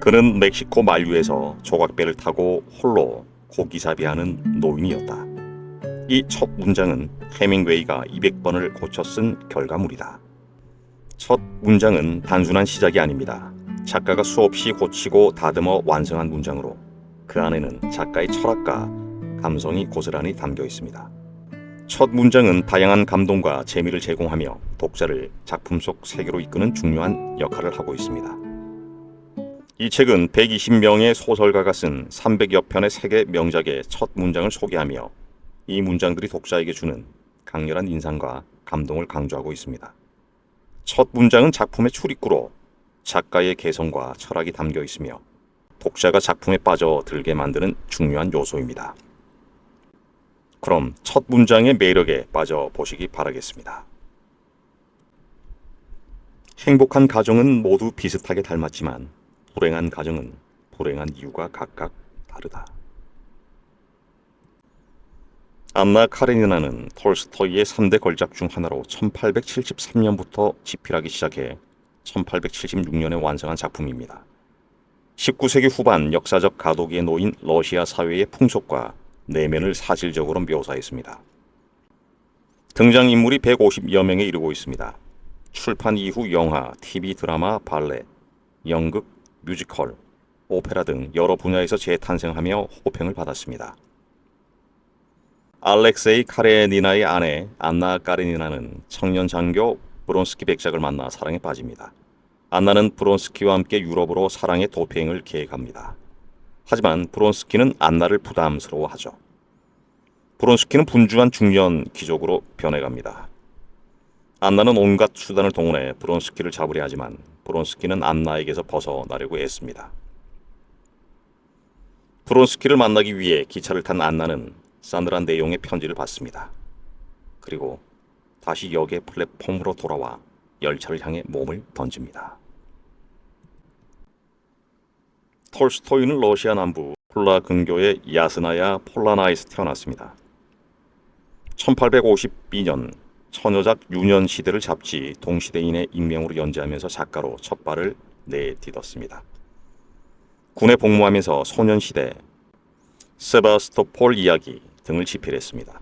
그는 멕시코 만류에서 조각배를 타고 홀로 고기잡이하는 노인이었다. 이 첫 문장은 해밍웨이가 200번을 고쳐 쓴 결과물이다. 첫 문장은 단순한 시작이 아닙니다. 작가가 수없이 고치고 다듬어 완성한 문장으로 그 안에는 작가의 철학과 감성이 고스란히 담겨 있습니다. 첫 문장은 다양한 감동과 재미를 제공하며 독자를 작품 속 세계로 이끄는 중요한 역할을 하고 있습니다. 이 책은 120명의 소설가가 쓴 300여 편의 세계 명작의 첫 문장을 소개하며 이 문장들이 독자에게 주는 강렬한 인상과 감동을 강조하고 있습니다. 첫 문장은 작품의 출입구로 작가의 개성과 철학이 담겨 있으며 독자가 작품에 빠져들게 만드는 중요한 요소입니다. 그럼 첫 문장의 매력에 빠져보시기 바라겠습니다. 행복한 가정은 모두 비슷하게 닮았지만 불행한 가정은 불행한 이유가 각각 다르다. 안나 카레니나는 톨스토이의 3대 걸작 중 하나로 1873년부터 집필하기 시작해 1876년에 완성한 작품입니다. 19세기 후반 역사적 가도기에 놓인 러시아 사회의 풍속과 내면을 사실적으로 묘사했습니다. 등장인물이 150여 명에 이르고 있습니다. 출판 이후 영화, TV 드라마, 발레, 연극, 뮤지컬, 오페라 등 여러 분야에서 재탄생하며 호평을 받았습니다. 알렉세이 카레니나의 아내 안나 까레니나는 청년 장교 브론스키 백작을 만나 사랑에 빠집니다. 안나는 브론스키와 함께 유럽으로 사랑의 도피행을 계획합니다. 하지만 브론스키는 안나를 부담스러워하죠. 브론스키는 분주한 중년 귀족으로 변해갑니다. 안나는 온갖 수단을 동원해 브론스키를 잡으려 하지만 브론스키는 안나에게서 벗어나려고 애씁니다. 브론스키를 만나기 위해 기차를 탄 안나는 싸늘한 내용의 편지를 받습니다. 그리고 다시 역의 플랫폼으로 돌아와 열차를 향해 몸을 던집니다. 톨스토이는 러시아 남부 폴라 근교의 야스나야 폴라나에서 태어났습니다. 1852년 처녀작 유년 시대를 잡지 동시대인의 익명으로 연재하면서 작가로 첫 발을 내딛었습니다. 군에 복무하면서 소년시대, 세바스토폴 이야기 등을 집필했습니다.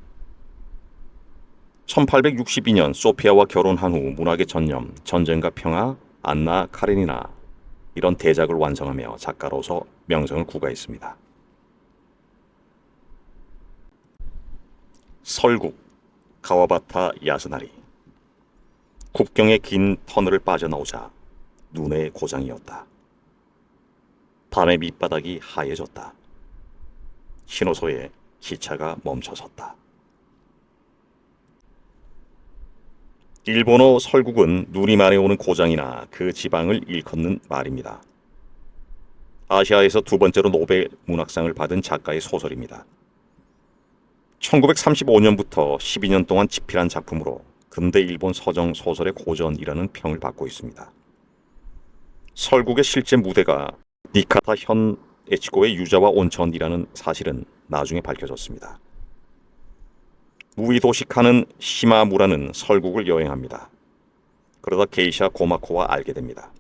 1862년 소피아와 결혼한 후 문학의 전념, 전쟁과 평화, 안나 카레니나 이런 대작을 완성하며 작가로서 명성을 구가했습니다. 설국, 가와바타 야스나리. 국경의 긴 터널을 빠져나오자 눈의 고장이었다. 밤의 밑바닥이 하얘졌다. 신호소에 기차가 멈춰섰다. 일본어 설국은 눈이 많이 오는 고장이나 그 지방을 일컫는 말입니다. 아시아에서 두 번째로 노벨 문학상을 받은 작가의 소설입니다. 1935년부터 12년 동안 집필한 작품으로 근대 일본 서정 소설의 고전이라는 평을 받고 있습니다. 설국의 실제 무대가 니카타 현 에치고의 유자와 온천이라는 사실은 나중에 밝혀졌습니다. 무이도시카는 시마무라는 설국을 여행합니다. 그러다 게이샤 고마코와 알게 됩니다.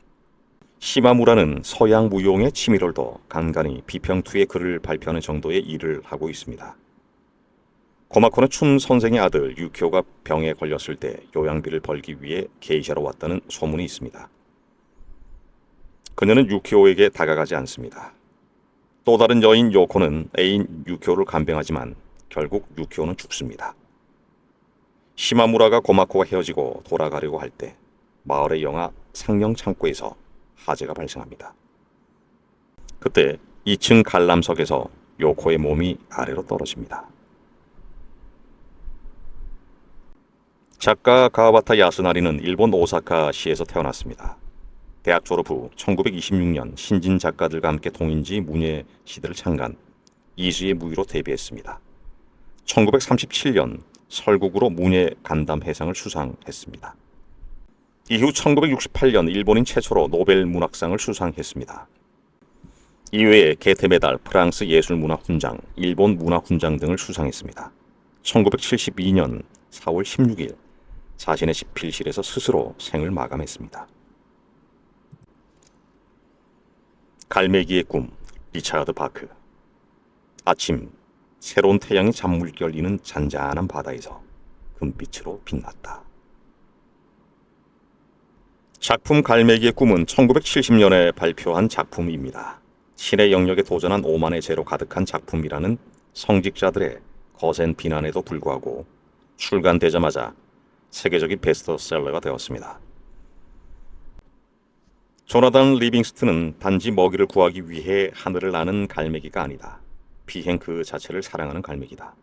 시마무라는 서양 무용에 취미를 둬 간간히 비평투의 글을 발표하는 정도의 일을 하고 있습니다. 고마코는 춘 선생의 아들 유키오가 병에 걸렸을 때 요양비를 벌기 위해 게이샤로 왔다는 소문이 있습니다. 그녀는 유키오에게 다가가지 않습니다. 또 다른 여인 요코는 애인 유키오를 간병하지만 결국 유키오는 죽습니다. 시마무라가 고마코와 헤어지고 돌아가려고 할 때 마을의 영하 상령 창고에서 화재가 발생합니다. 그때 2층 관람석에서 요코의 몸이 아래로 떨어집니다. 작가 가와바타 야스나리는 일본 오사카시에서 태어났습니다. 대학 졸업 후 1926년 신진 작가들과 함께 동인지 문예 시대를 창간 이수의 무희로 데뷔했습니다. 1937년 설국으로 문예 간담 해상을 수상했습니다. 이후 1968년 일본인 최초로 노벨 문학상을 수상했습니다. 이외에 게테 메달, 프랑스 예술문화훈장, 일본 문화훈장 등을 수상했습니다. 1972년 4월 16일 자신의 집필실에서 스스로 생을 마감했습니다. 갈매기의 꿈, 리차드 바크. 아침, 새로운 태양이 잔물결 열리는 잔잔한 바다에서 금빛으로 빛났다. 작품 갈매기의 꿈은 1970년에 발표한 작품입니다. 신의 영역에 도전한 오만의 죄로 가득한 작품이라는 성직자들의 거센 비난에도 불구하고 출간되자마자 세계적인 베스트셀러가 되었습니다. 조나단 리빙스튼은 단지 먹이를 구하기 위해 하늘을 나는 갈매기가 아니다. 비행 그 자체를 사랑하는 갈매기다.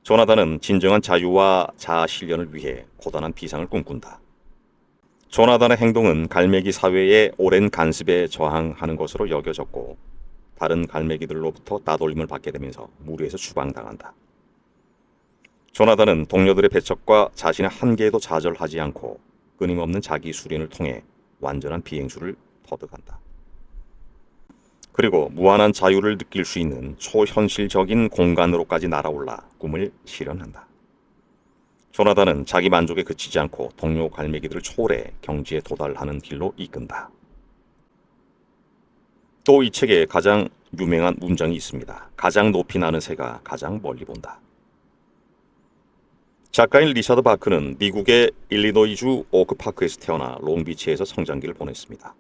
조나단은 진정한 자유와 자아 실현을 위해 고단한 비상을 꿈꾼다. 조나단의 행동은 갈매기 사회의 오랜 간섭에 저항하는 것으로 여겨졌고 다른 갈매기들로부터 따돌림을 받게 되면서 무리에서 추방당한다. 조나단은 동료들의 배척과 자신의 한계에도 좌절하지 않고 끊임없는 자기 수련을 통해 완전한 비행수를 터득한다. 그리고 무한한 자유를 느낄 수 있는 초현실적인 공간으로까지 날아올라 꿈을 실현한다. 조나단은 자기 만족에 그치지 않고 동료 갈매기들을 초월해 경지에 도달하는 길로 이끈다. 또 이 책에 가장 유명한 문장이 있습니다. 가장 높이 나는 새가 가장 멀리 본다. 작가인 리차드 바크는 미국의 일리노이주 오크파크에서 태어나 롱비치에서 성장기를 보냈습니다.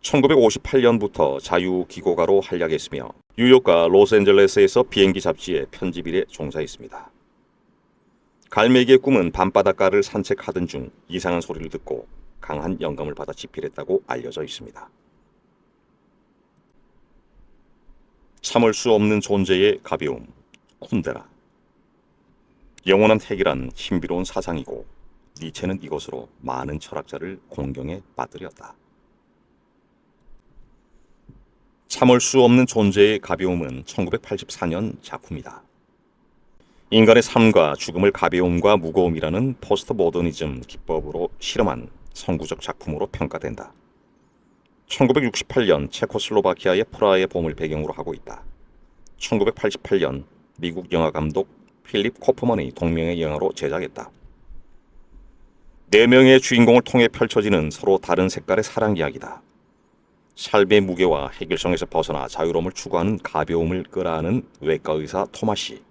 1958년부터 자유기고가로 활약했으며 뉴욕과 로스앤젤레스에서 비행기 잡지의 편집일에 종사했습니다. 갈매기의 꿈은 밤바닷가를 산책하던 중 이상한 소리를 듣고 강한 영감을 받아 집필했다고 알려져 있습니다. 참을 수 없는 존재의 가벼움, 쿤데라. 영원한 핵이란 신비로운 사상이고 니체는 이것으로 많은 철학자를 공경에 빠뜨렸다. 참을 수 없는 존재의 가벼움은 1984년 작품이다. 인간의 삶과 죽음을 가벼움과 무거움이라는 포스트 모더니즘 기법으로 실험한 선구적 작품으로 평가된다. 1968년 체코슬로바키아의 프라하의 봄을 배경으로 하고 있다. 1988년 미국 영화 감독 필립 코프먼이 동명의 영화로 제작했다. 4명의 주인공을 통해 펼쳐지는 서로 다른 색깔의 사랑 이야기다. 삶의 무게와 해결성에서 벗어나 자유로움을 추구하는 가벼움을 끌어안은 외과의사 토마시,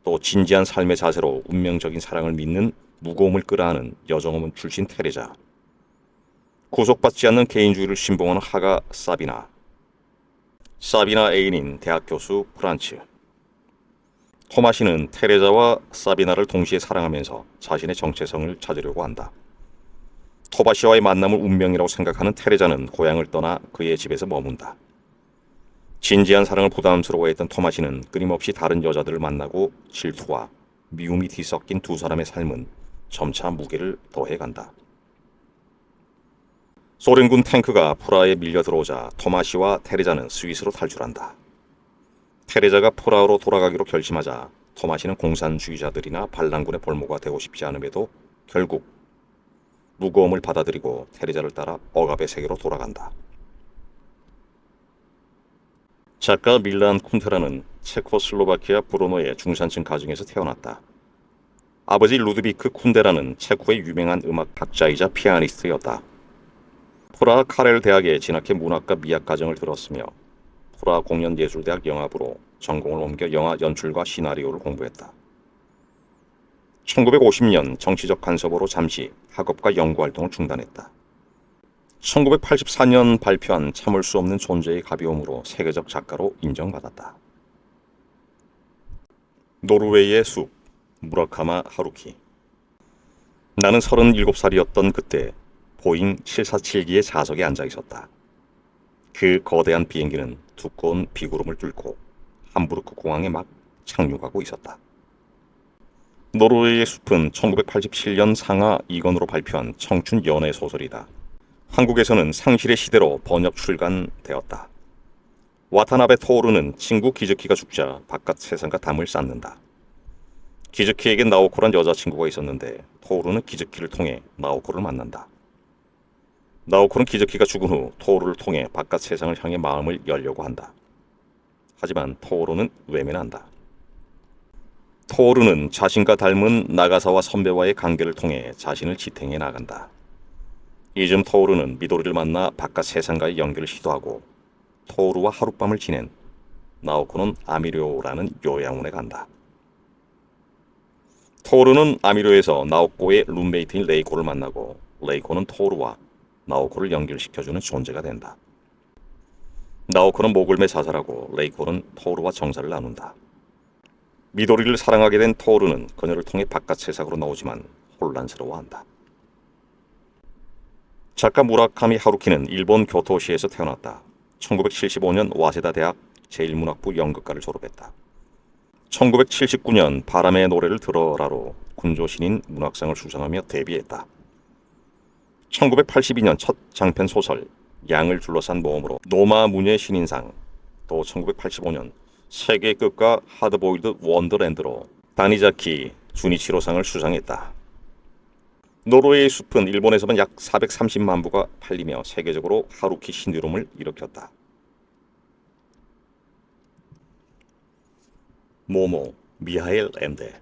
또 진지한 삶의 자세로 운명적인 사랑을 믿는 무거움을 끌어안은 여정어문 출신 테레자, 구속받지 않는 개인주의를 신봉하는 하가 사비나 애인인 대학 교수 프란츠. 토마시는 테레자와 사비나를 동시에 사랑하면서 자신의 정체성을 찾으려고 한다. 토마시와의 만남을 운명이라고 생각하는 테레자는 고향을 떠나 그의 집에서 머문다. 진지한 사랑을 부담스러워했던 토마시는 끊임없이 다른 여자들을 만나고 질투와 미움이 뒤섞인 두 사람의 삶은 점차 무게를 더해간다. 소련군 탱크가 프라하에 밀려 들어오자 토마시와 테레자는 스위스로 탈출한다. 테레자가 프라하로 돌아가기로 결심하자 토마시는 공산주의자들이나 반란군의 볼모가 되고 싶지 않음에도 결국 무거움을 받아들이고 테레자를 따라 억압의 세계로 돌아간다. 작가 밀란 쿤테라는 체코슬로바키아 브로노의 중산층 가정에서 태어났다. 아버지 루드비크 쿤데라는 체코의 유명한 음악학자이자 피아니스트였다. 프라하 카렐 대학에 진학해 문학과 미학 과정을 들었으며 프라하 공연예술대학 영화부로 전공을 옮겨 영화 연출과 시나리오를 공부했다. 1950년 정치적 간섭으로 잠시 학업과 연구활동을 중단했다. 1984년 발표한 참을 수 없는 존재의 가벼움으로 세계적 작가로 인정받았다. 노르웨이의 숲, 무라카마 하루키. 나는 37살이었던 그때 보잉 747기의 좌석에 앉아 있었다. 그 거대한 비행기는 두꺼운 비구름을 뚫고 함부르크 공항에 막 착륙하고 있었다. 노르웨이의 숲은 1987년 상하 2권으로 발표한 청춘 연애 소설이다. 한국에서는 상실의 시대로 번역 출간되었다. 와타나베 토오루는 친구 기즈키가 죽자 바깥 세상과 담을 쌓는다. 기즈키에겐 나오코란 여자친구가 있었는데 토오루는 기즈키를 통해 나오코를 만난다. 나오코는 기즈키가 죽은 후 토오루를 통해 바깥 세상을 향해 마음을 열려고 한다. 하지만 토오루는 외면한다. 토오루는 자신과 닮은 나가사와 선배와의 관계를 통해 자신을 지탱해 나간다. 이즘 토오루는 미도리를 만나 바깥 세상과의 연결을 시도하고 토오루와 하룻밤을 지낸 나오코는 아미료라는 요양원에 간다. 토오루는 아미료에서 나오코의 룸메이트인 레이코를 만나고 레이코는 토오루와 나오코를 연결시켜주는 존재가 된다. 나오코는 목을 매 자살하고 레이코는 토오루와 정사를 나눈다. 미도리를 사랑하게 된 토오루는 그녀를 통해 바깥 세상으로 나오지만 혼란스러워한다. 작가 무라카미 하루키는 일본 교토시에서 태어났다. 1975년 와세다 대학 제1문학부 연극과를 졸업했다. 1979년 바람의 노래를 들어라로 군조신인 문학상을 수상하며 데뷔했다. 1982년 첫 장편 소설 양을 둘러싼 모험으로 노마 문예 신인상, 또 1985년 세계의 끝과 하드보일드 원더랜드로 다니자키 주니치로상을 수상했다. 노르웨이의 숲은 일본에서만 약 430만 부가 팔리며 세계적으로 하루키 신드롬을 일으켰다. 모모, 미하엘 앤데.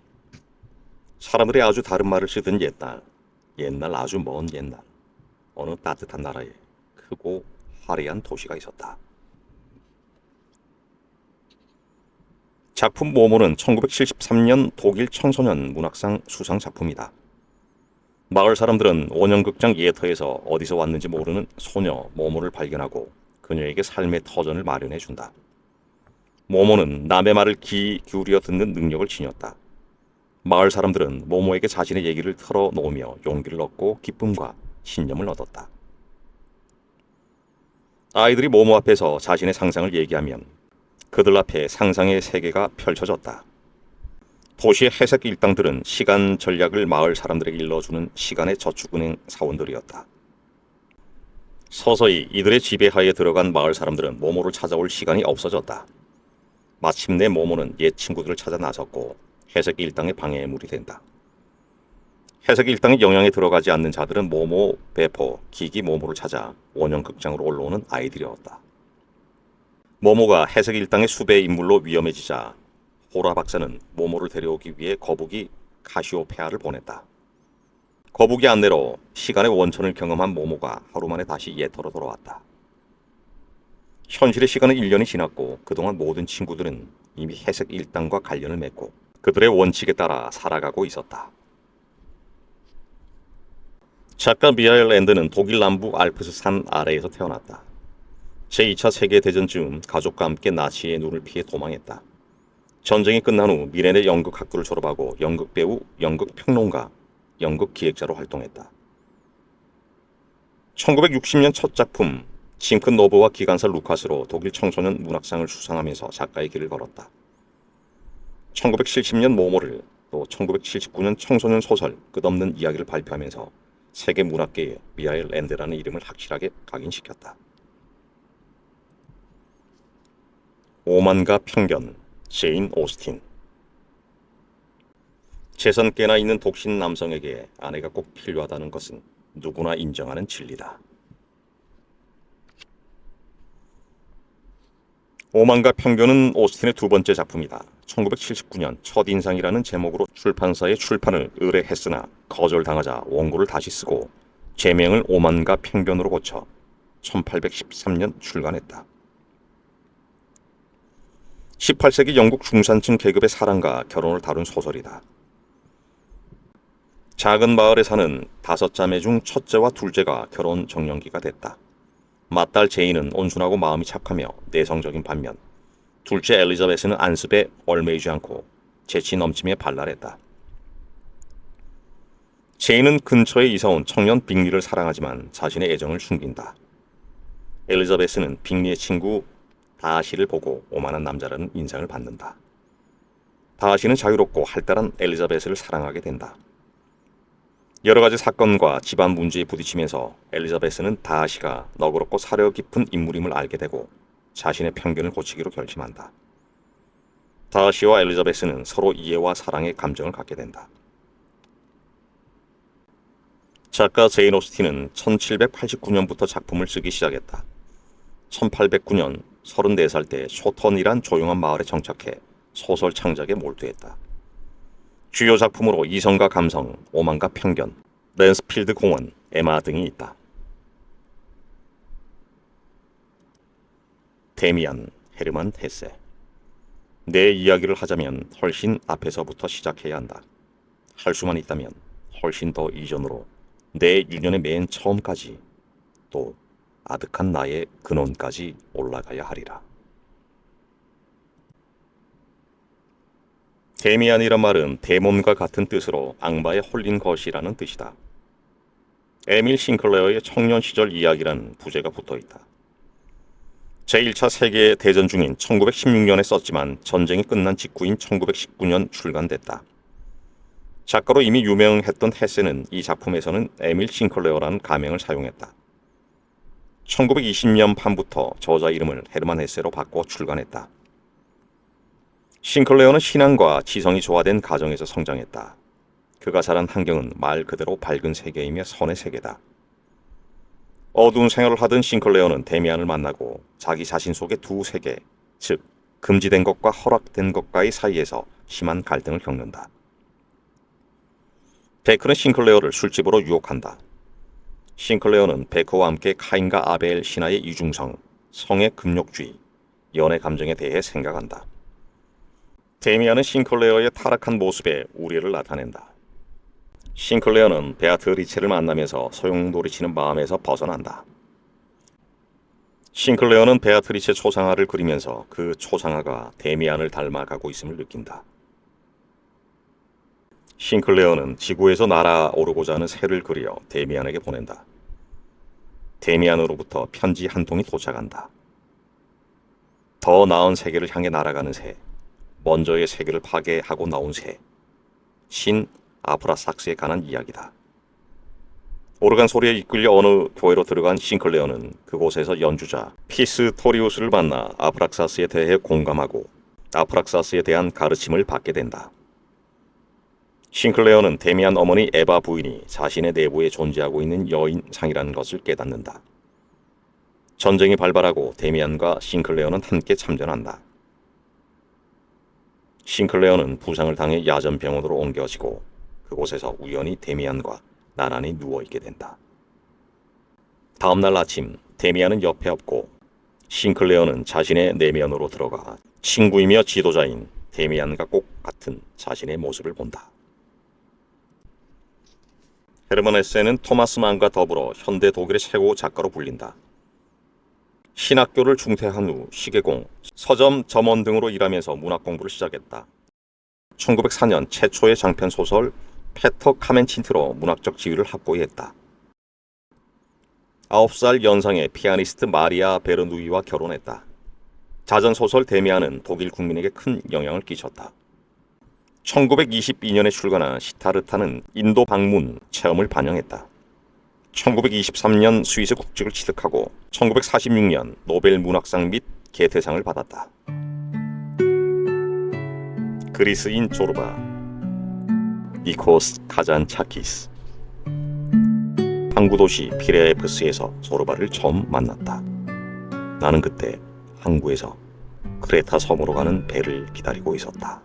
사람들이 아주 다른 말을 쓰던 옛날 아주 먼 옛날, 어느 따뜻한 나라에 크고 화려한 도시가 있었다. 작품 모모는 1973년 독일 청소년 문학상 수상 작품이다. 마을 사람들은 원형극장 예터에서 어디서 왔는지 모르는 소녀 모모를 발견하고 그녀에게 삶의 터전을 마련해준다. 모모는 남의 말을 귀 기울여 듣는 능력을 지녔다. 마을 사람들은 모모에게 자신의 얘기를 털어놓으며 용기를 얻고 기쁨과 신념을 얻었다. 아이들이 모모 앞에서 자신의 상상을 얘기하면 그들 앞에 상상의 세계가 펼쳐졌다. 도시의 회색 일당들은 시간 전략을 마을 사람들에게 일러주는 시간의 저축은행 사원들이었다. 서서히 이들의 지배하에 들어간 마을 사람들은 모모를 찾아올 시간이 없어졌다. 마침내 모모는 옛 친구들을 찾아 나섰고 회색 일당의 방해물이 된다. 회색 일당의 영향에 들어가지 않는 자들은 모모, 배포, 기기 모모를 찾아 원형극장으로 올라오는 아이들이었다. 모모가 회색 일당의 수배의 인물로 위험해지자 호라 박사는 모모를 데려오기 위해 거북이 카시오페아를 보냈다. 거북이 안내로 시간의 원천을 경험한 모모가 하루 만에 다시 예터로 돌아왔다. 현실의 시간은 1년이 지났고 그동안 모든 친구들은 이미 회색 일당과 관련을 맺고 그들의 원칙에 따라 살아가고 있었다. 작가 미하엘 앤드는 독일 남부 알프스 산 아래에서 태어났다. 제2차 세계대전 즈음 가족과 함께 나치의 눈을 피해 도망했다. 전쟁이 끝난 후 미네네 연극학교를 졸업하고 연극배우, 연극평론가, 연극기획자로 활동했다. 1960년 첫 작품 징크 노브와 기관사 루카스로 독일 청소년 문학상을 수상하면서 작가의 길을 걸었다. 1970년 모모를, 또 1979년 청소년 소설 끝없는 이야기를 발표하면서 세계 문학계에 미하엘 앤데라는 이름을 확실하게 각인시켰다. 오만과 편견, 제인 오스틴. 재산께나 있는 독신 남성에게 아내가 꼭 필요하다는 것은 누구나 인정하는 진리다. 오만과 편견은 오스틴의 두 번째 작품이다. 1979년 첫인상이라는 제목으로 출판사에 출판을 의뢰했으나 거절당하자 원고를 다시 쓰고 제명을 오만과 편견으로 고쳐 1813년 출간했다. 18세기 영국 중산층 계급의 사랑과 결혼을 다룬 소설이다. 작은 마을에 사는 5자매 중 첫째와 둘째가 결혼 정년기가 됐다. 맏딸 제인은 온순하고 마음이 착하며 내성적인 반면 둘째 엘리자베스는 안습에 얽매이지 않고 재치 넘치며 발랄했다. 제인은 근처에 이사온 청년 빅리를 사랑하지만 자신의 애정을 숨긴다. 엘리자베스는 빅리의 친구 다하시를 보고 오만한 남자라는 인상을 받는다. 다하시는 자유롭고 활달한 엘리자베스를 사랑하게 된다. 여러 가지 사건과 집안 문제에 부딪히면서 엘리자베스는 다하시가 너그럽고 사려 깊은 인물임을 알게 되고 자신의 편견을 고치기로 결심한다. 다하시와 엘리자베스는 서로 이해와 사랑의 감정을 갖게 된다. 작가 제인 오스틴은 1789년부터 작품을 쓰기 시작했다. 1809년 34살 때 쇼턴이란 조용한 마을에 정착해 소설 창작에 몰두했다. 주요 작품으로 이성과 감성, 오만과 편견, 랜스필드 공원, 에마 등이 있다. 데미안 헤르만 헤세. 내 이야기를 하자면 훨씬 앞에서부터 시작해야 한다. 할 수만 있다면 훨씬 더 이전으로, 내 유년의 맨 처음까지, 또 아득한 나의 근원까지 올라가야 하리라. 데미안이란 말은 데몬과 같은 뜻으로 악마에 홀린 것이라는 뜻이다. 에밀 싱클레어의 청년 시절 이야기라는 부제가 붙어있다. 제1차 세계대전 중인 1916년에 썼지만 전쟁이 끝난 직후인 1919년 출간됐다. 작가로 이미 유명했던 헤세는 이 작품에서는 에밀 싱클레어라는 가명을 사용했다. 1920년 판부터 저자 이름을 헤르만 헤세로 바꿔 출간했다. 싱클레어는 신앙과 지성이 조화된 가정에서 성장했다. 그가 자란 환경은 말 그대로 밝은 세계이며 선의 세계다. 어두운 생활을 하던 싱클레어는 데미안을 만나고 자기 자신 속의 두 세계, 즉 금지된 것과 허락된 것과의 사이에서 심한 갈등을 겪는다. 베크는 싱클레어를 술집으로 유혹한다. 싱클레어는 베크와 함께 카인과 아벨 신화의 이중성, 성의 금욕주의, 연애 감정에 대해 생각한다. 데미안은 싱클레어의 타락한 모습에 우려를 나타낸다. 싱클레어는 베아트리체를 만나면서 소용돌이치는 마음에서 벗어난다. 싱클레어는 베아트리체 초상화를 그리면서 그 초상화가 데미안을 닮아가고 있음을 느낀다. 싱클레어는 지구에서 날아오르고자 하는 새를 그려 데미안에게 보낸다. 데미안으로부터 편지 한 통이 도착한다. 더 나은 세계를 향해 날아가는 새, 먼저의 세계를 파괴하고 나온 새, 신 아프라삭스에 관한 이야기다. 오르간 소리에 이끌려 어느 교회로 들어간 싱클레어는 그곳에서 연주자 피스토리우스를 만나 아프락사스에 대해 공감하고 아프락사스에 대한 가르침을 받게 된다. 싱클레어는 데미안 어머니 에바 부인이 자신의 내부에 존재하고 있는 여인상이라는 것을 깨닫는다. 전쟁이 발발하고 데미안과 싱클레어는 함께 참전한다. 싱클레어는 부상을 당해 야전병원으로 옮겨지고 그곳에서 우연히 데미안과 나란히 누워있게 된다. 다음날 아침, 데미안은 옆에 없고 싱클레어는 자신의 내면으로 들어가 친구이며 지도자인 데미안과 꼭 같은 자신의 모습을 본다. 헤르만 헤세는 토마스 만과 더불어 현대 독일의 최고 작가로 불린다. 신학교를 중퇴한 후 시계공, 서점 점원 등으로 일하면서 문학 공부를 시작했다. 1904년 최초의 장편 소설 페터 카멘친트로 문학적 지위를 확보했다. 9살 연상의 피아니스트 마리아 베르누이와 결혼했다. 자전소설 데미안은 독일 국민에게 큰 영향을 끼쳤다. 1922년에 출간한 시타르타는 인도 방문 체험을 반영했다. 1923년 스위스 국적을 취득하고 1946년 노벨 문학상 및 게테상을 받았다. 그리스인 조르바 니코스 카잔차키스. 항구도시 피레프스에서 조르바를 처음 만났다. 나는 그때 항구에서 크레타 섬으로 가는 배를 기다리고 있었다.